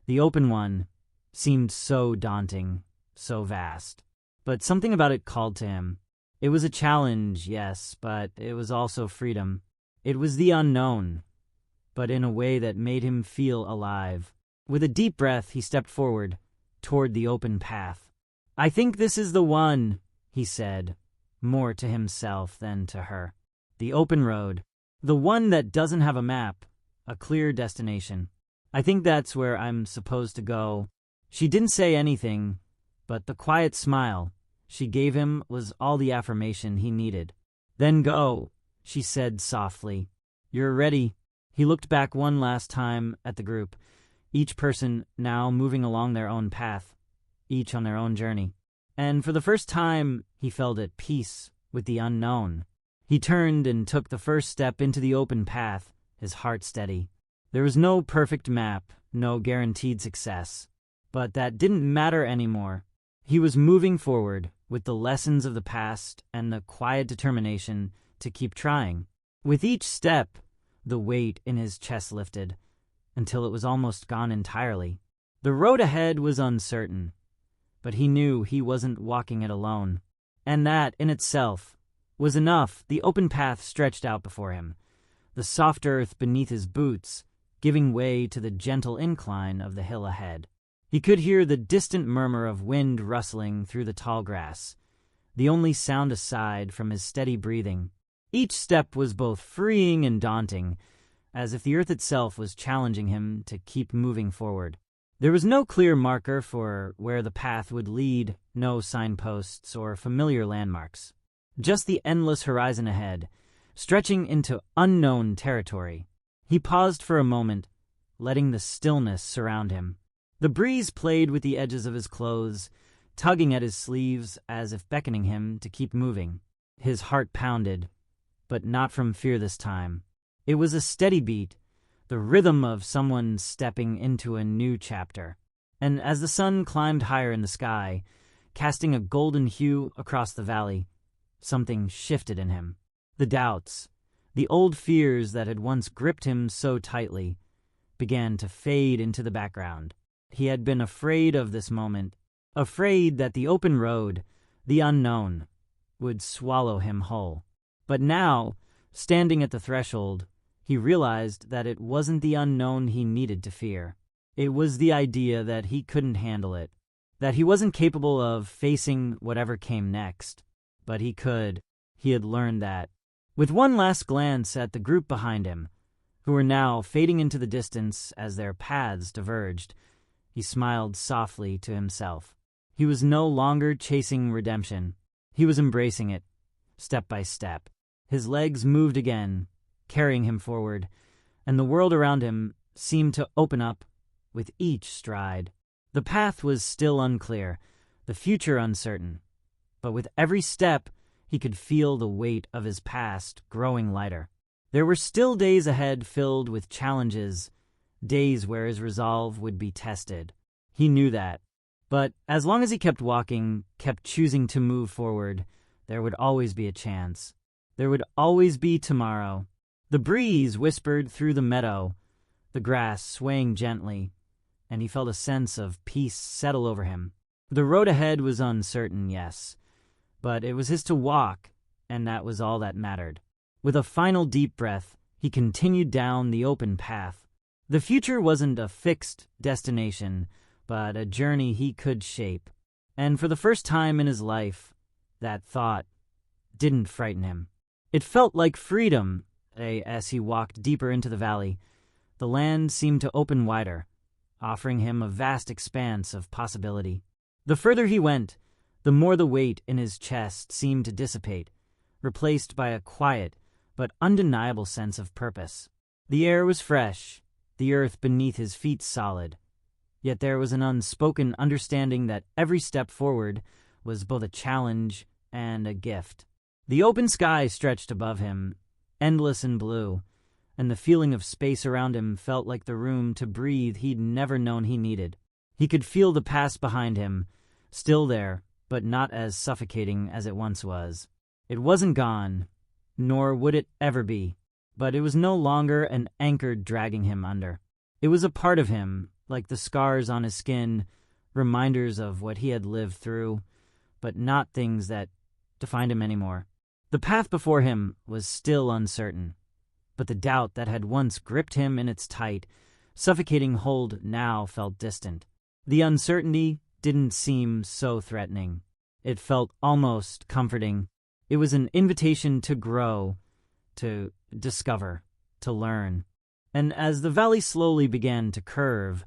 the open one, seemed so daunting, so vast. But something about it called to him. It was a challenge, yes, but it was also freedom. It was the unknown, but in a way that made him feel alive. With a deep breath, he stepped forward, toward the open path. "I think this is the one," he said, more to himself than to her. The open road. The one that doesn't have a map, a clear destination. "I think that's where I'm supposed to go." She didn't say anything, but the quiet smile she gave him was all the affirmation he needed. "Then go," she said softly. "You're ready." He looked back one last time at the group, each person now moving along their own path, each on their own journey. And for the first time, he felt at peace with the unknown. He turned and took the first step into the open path, his heart steady. There was no perfect map, no guaranteed success. But that didn't matter anymore. He was moving forward with the lessons of the past and the quiet determination to keep trying. With each step, the weight in his chest lifted, until it was almost gone entirely. The road ahead was uncertain, but he knew he wasn't walking it alone. And that, in itself, was enough. The open path stretched out before him, the soft earth beneath his boots giving way to the gentle incline of the hill ahead. He could hear the distant murmur of wind rustling through the tall grass, the only sound aside from his steady breathing. Each step was both freeing and daunting, as if the earth itself was challenging him to keep moving forward. There was no clear marker for where the path would lead, no signposts or familiar landmarks. Just the endless horizon ahead, stretching into unknown territory. He paused for a moment, letting the stillness surround him. The breeze played with the edges of his clothes, tugging at his sleeves as if beckoning him to keep moving. His heart pounded, but not from fear this time. It was a steady beat, the rhythm of someone stepping into a new chapter. And as the sun climbed higher in the sky, casting a golden hue across the valley, something shifted in him. The doubts, the old fears that had once gripped him so tightly, began to fade into the background. He had been afraid of this moment, afraid that the open road, the unknown, would swallow him whole. But now, standing at the threshold, he realized that it wasn't the unknown he needed to fear. It was the idea that he couldn't handle it, that he wasn't capable of facing whatever came next. But he could. He had learned that. With one last glance at the group behind him, who were now fading into the distance as their paths diverged, he smiled softly to himself. He was no longer chasing redemption. He was embracing it, step by step. His legs moved again, carrying him forward, and the world around him seemed to open up with each stride. The path was still unclear, the future uncertain, but with every step he could feel the weight of his past growing lighter. There were still days ahead filled with challenges, days where his resolve would be tested. He knew that. But as long as he kept walking, kept choosing to move forward, there would always be a chance. There would always be tomorrow. The breeze whispered through the meadow, the grass swaying gently, and he felt a sense of peace settle over him. The road ahead was uncertain, yes, but it was his to walk, and that was all that mattered. With a final deep breath, he continued down the open path. The future wasn't a fixed destination, but a journey he could shape. And for the first time in his life, that thought didn't frighten him. It felt like freedom. As he walked deeper into the valley, the land seemed to open wider, offering him a vast expanse of possibility. The further he went, the more the weight in his chest seemed to dissipate, replaced by a quiet but undeniable sense of purpose. The air was fresh, the earth beneath his feet solid, yet there was an unspoken understanding that every step forward was both a challenge and a gift. The open sky stretched above him, endless and blue, and the feeling of space around him felt like the room to breathe he'd never known he needed. He could feel the past behind him, still there, but not as suffocating as it once was. It wasn't gone, nor would it ever be, but it was no longer an anchor dragging him under. It was a part of him, like the scars on his skin, reminders of what he had lived through, but not things that defined him anymore. The path before him was still uncertain, but the doubt that had once gripped him in its tight, suffocating hold now felt distant. The uncertainty didn't seem so threatening. It felt almost comforting. It was an invitation to grow, to discover, to learn. And as the valley slowly began to curve,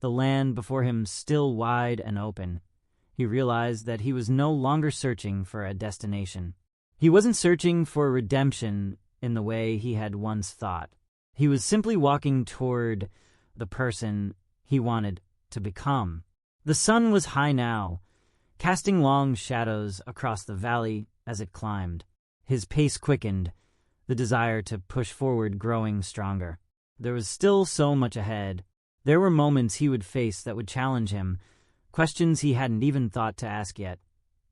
the land before him still wide and open, he realized that he was no longer searching for a destination. He wasn't searching for redemption in the way he had once thought. He was simply walking toward the person he wanted to become. The sun was high now, casting long shadows across the valley as it climbed. His pace quickened, the desire to push forward growing stronger. There was still so much ahead. There were moments he would face that would challenge him, questions he hadn't even thought to ask yet.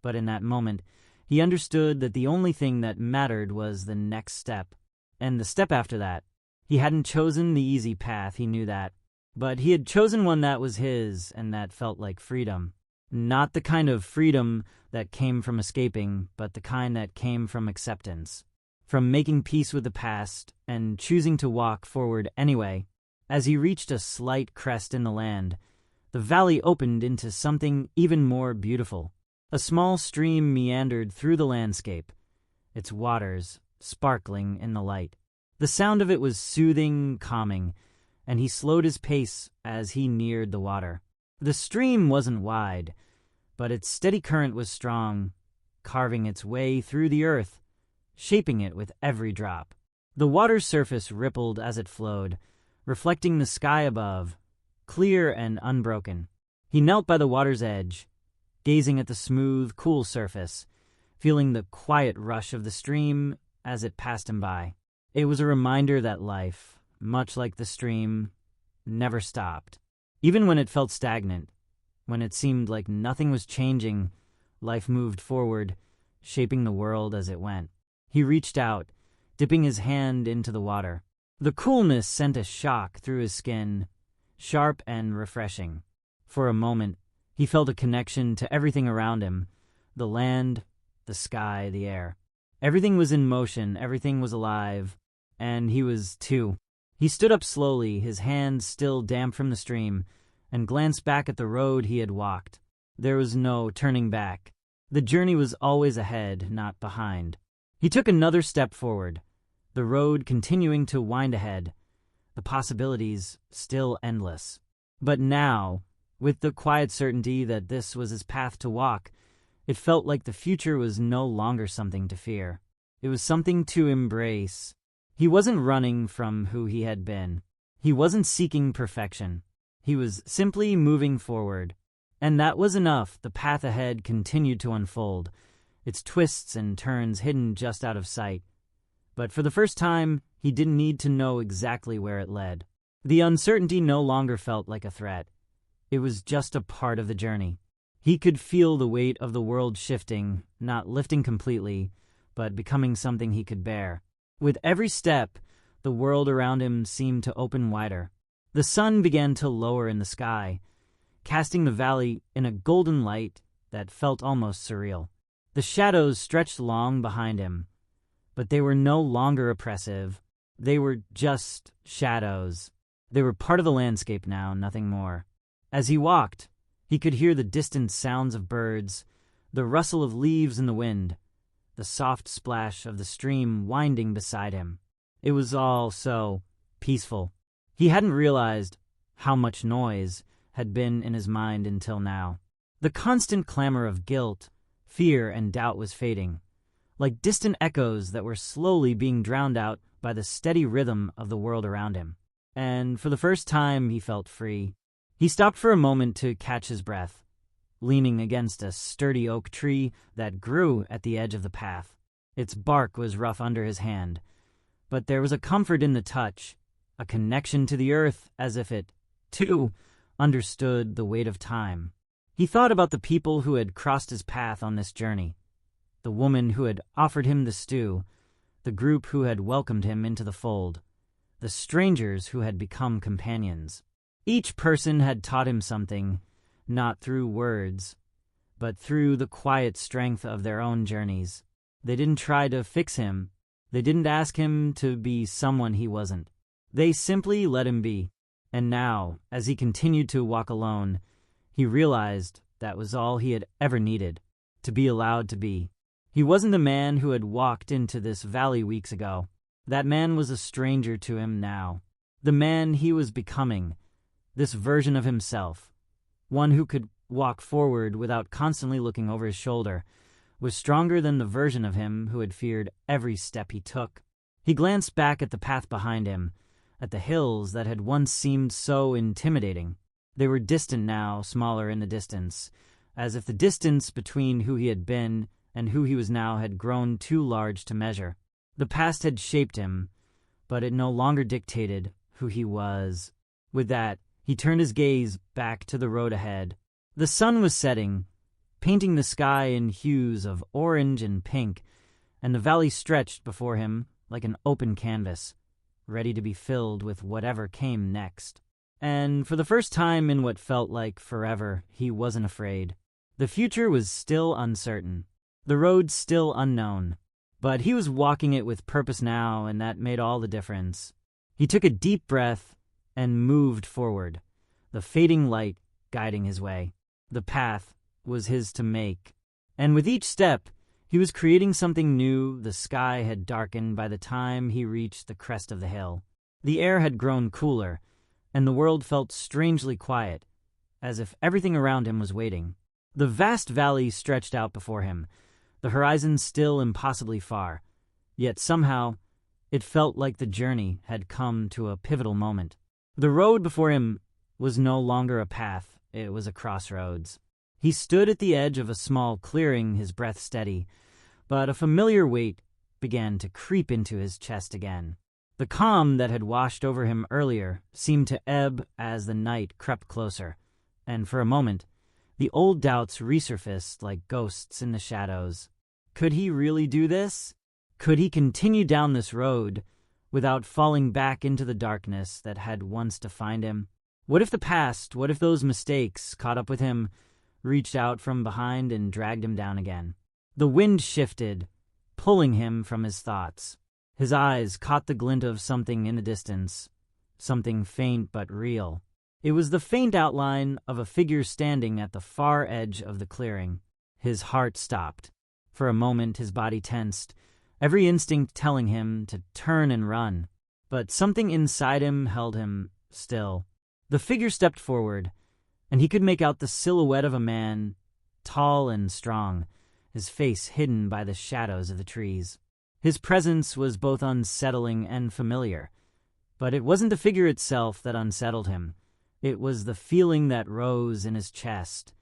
But in that moment, he understood that the only thing that mattered was the next step, and the step after that. He hadn't chosen the easy path, he knew that, but he had chosen one that was his and that felt like freedom. Not the kind of freedom that came from escaping, but the kind that came from acceptance, from making peace with the past and choosing to walk forward anyway. As he reached a slight crest in the land, the valley opened into something even more beautiful. A small stream meandered through the landscape, its waters sparkling in the light. The sound of it was soothing, calming, and he slowed his pace as he neared the water. The stream wasn't wide, but its steady current was strong, carving its way through the earth, shaping it with every drop. The water's surface rippled as it flowed, reflecting the sky above, clear and unbroken. He knelt by the water's edge, gazing at the smooth, cool surface, feeling the quiet rush of the stream as it passed him by. It was a reminder that life, much like the stream, never stopped. Even when it felt stagnant, when it seemed like nothing was changing, life moved forward, shaping the world as it went. He reached out, dipping his hand into the water. The coolness sent a shock through his skin, sharp and refreshing. For a moment, he felt a connection to everything around him, the land, the sky, the air. Everything was in motion, everything was alive, and he was too. He stood up slowly, his hands still damp from the stream, and glanced back at the road he had walked. There was no turning back. The journey was always ahead, not behind. He took another step forward, the road continuing to wind ahead, the possibilities still endless. But now, with the quiet certainty that this was his path to walk, it felt like the future was no longer something to fear. It was something to embrace. He wasn't running from who he had been. He wasn't seeking perfection. He was simply moving forward. And that was enough. The path ahead continued to unfold, its twists and turns hidden just out of sight. But for the first time, he didn't need to know exactly where it led. The uncertainty no longer felt like a threat. It was just a part of the journey. He could feel the weight of the world shifting, not lifting completely, but becoming something he could bear. With every step, the world around him seemed to open wider. The sun began to lower in the sky, casting the valley in a golden light that felt almost surreal. The shadows stretched long behind him, but they were no longer oppressive. They were just shadows. They were part of the landscape now, nothing more. As he walked, he could hear the distant sounds of birds, the rustle of leaves in the wind, the soft splash of the stream winding beside him. It was all so peaceful. He hadn't realized how much noise had been in his mind until now. The constant clamor of guilt, fear, and doubt was fading, like distant echoes that were slowly being drowned out by the steady rhythm of the world around him. And for the first time, he felt free. He stopped for a moment to catch his breath, leaning against a sturdy oak tree that grew at the edge of the path. Its bark was rough under his hand, but there was a comfort in the touch, a connection to the earth as if it, too, understood the weight of time. He thought about the people who had crossed his path on this journey, the woman who had offered him the stew, the group who had welcomed him into the fold, the strangers who had become companions. Each person had taught him something, not through words, but through the quiet strength of their own journeys. They didn't try to fix him. They didn't ask him to be someone he wasn't. They simply let him be. And now, as he continued to walk alone, he realized that was all he had ever needed, to be allowed to be. He wasn't the man who had walked into this valley weeks ago. That man was a stranger to him now. The man he was becoming, this version of himself, one who could walk forward without constantly looking over his shoulder, was stronger than the version of him who had feared every step he took. He glanced back at the path behind him, at the hills that had once seemed so intimidating. They were distant now, smaller in the distance, as if the distance between who he had been and who he was now had grown too large to measure. The past had shaped him, but it no longer dictated who he was. With that, he turned his gaze back to the road ahead. The sun was setting, painting the sky in hues of orange and pink, and the valley stretched before him like an open canvas, ready to be filled with whatever came next. And for the first time in what felt like forever, he wasn't afraid. The future was still uncertain, the road still unknown, but he was walking it with purpose now, and that made all the difference. He took a deep breath and moved forward, the fading light guiding his way. The path was his to make, and with each step, he was creating something new. The sky had darkened by the time he reached the crest of the hill. The air had grown cooler, and the world felt strangely quiet, as if everything around him was waiting. The vast valley stretched out before him, the horizon still impossibly far, yet somehow it felt like the journey had come to a pivotal moment. The road before him was no longer a path, it was a crossroads. He stood at the edge of a small clearing, his breath steady, but a familiar weight began to creep into his chest again. The calm that had washed over him earlier seemed to ebb as the night crept closer, and for a moment, the old doubts resurfaced like ghosts in the shadows. Could he really do this? Could he continue down this road without falling back into the darkness that had once defined him? What if the past, what if those mistakes caught up with him, reached out from behind and dragged him down again? The wind shifted, pulling him from his thoughts. His eyes caught the glint of something in the distance, something faint but real. It was the faint outline of a figure standing at the far edge of the clearing. His heart stopped. For a moment his body tensed, every instinct telling him to turn and run. But something inside him held him still. The figure stepped forward, and he could make out the silhouette of a man, tall and strong, his face hidden by the shadows of the trees. His presence was both unsettling and familiar, but it wasn't the figure itself that unsettled him. It was the feeling that rose in his chest,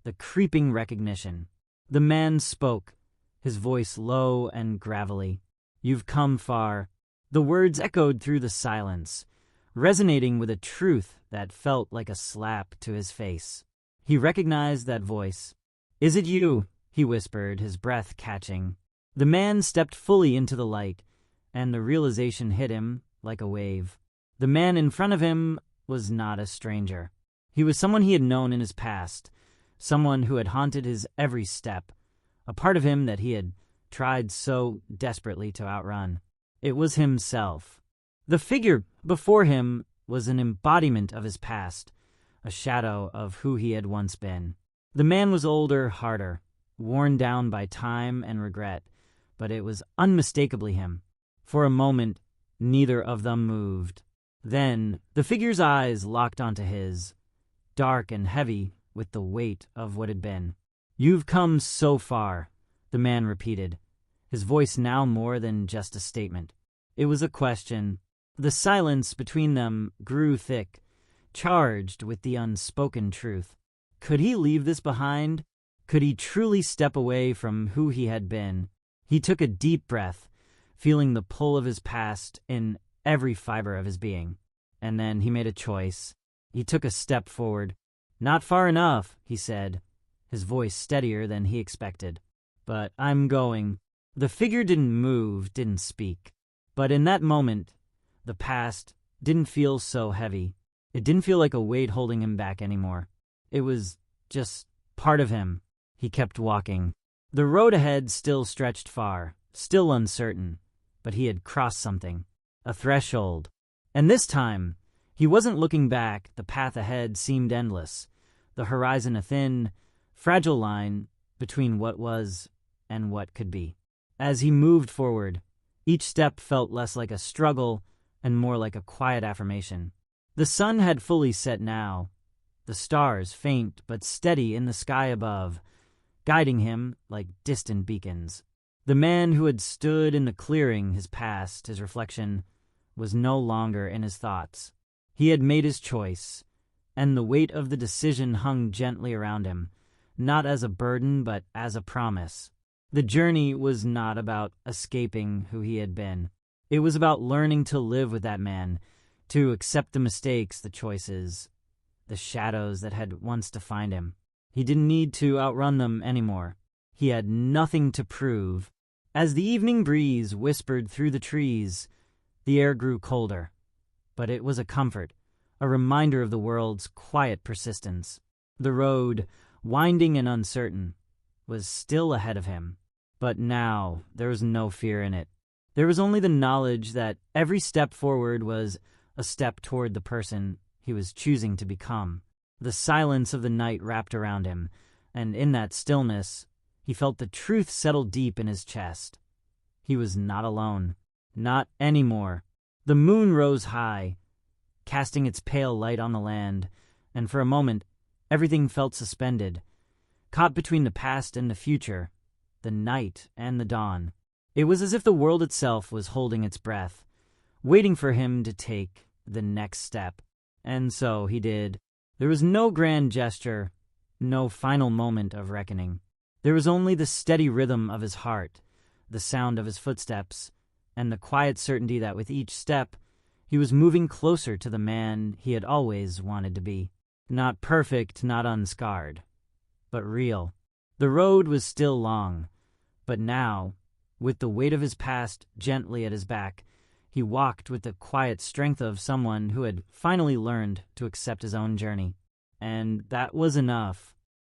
the creeping recognition. The man spoke, his voice low and gravelly. "You've come far." The words echoed through the silence, resonating with a truth that felt like a slap to his face. He recognized that voice. "Is it you?" he whispered, his breath catching. The man stepped fully into the light, and the realization hit him like a wave. The man in front of him was not a stranger. He was someone he had known in his past, someone who had haunted his every step, a part of him that he had tried so desperately to outrun. It was himself. The figure before him was an embodiment of his past, a shadow of who he had once been. The man was older, harder, worn down by time and regret, but it was unmistakably him. For a moment, neither of them moved. Then, the figure's eyes locked onto his, dark and heavy with the weight of what had been. "You've come so far," the man repeated, his voice now more than just a statement. It was a question. The silence between them grew thick, charged with the unspoken truth. Could he leave this behind? Could he truly step away from who he had been? He took a deep breath, feeling the pull of his past in every fiber of his being. And then he made a choice. He took a step forward. "Not far enough," he said, his voice steadier than he expected. "But I'm going." The figure didn't move, didn't speak. But in that moment, the past didn't feel so heavy. It didn't feel like a weight holding him back anymore. It was just part of him. He kept walking. The road ahead still stretched far, still uncertain, but he had crossed something, a threshold. And this time, he wasn't looking back. The path ahead seemed endless, the horizon a thin, fragile line between what was and what could be. As he moved forward, each step felt less like a struggle and more like a quiet affirmation. The sun had fully set now, the stars faint but steady in the sky above, guiding him like distant beacons. The man who had stood in the clearing, his past, his reflection, was no longer in his thoughts. He had made his choice, and the weight of the decision hung gently around him, not as a burden but as a promise. The journey was not about escaping who he had been. It was about learning to live with that man, to accept the mistakes, the choices, the shadows that had once defined him. He didn't need to outrun them anymore. He had nothing to prove. As the evening breeze whispered through the trees, the air grew colder. But it was a comfort, a reminder of the world's quiet persistence. The road, winding and uncertain, was still ahead of him. But now there was no fear in it. There was only the knowledge that every step forward was a step toward the person he was choosing to become. The silence of the night wrapped around him, and in that stillness, he felt the truth settle deep in his chest. He was not alone. Not anymore. The moon rose high, casting its pale light on the land, and for a moment, everything felt suspended, caught between the past and the future, the night and the dawn. It was as if the world itself was holding its breath, waiting for him to take the next step. And so he did. There was no grand gesture, no final moment of reckoning. There was only the steady rhythm of his heart, the sound of his footsteps, and the quiet certainty that with each step, he was moving closer to the man he had always wanted to be. Not perfect, not unscarred, but real. The road was still long, but now, with the weight of his past gently at his back, he walked with the quiet strength of someone who had finally learned to accept his own journey. And that was enough.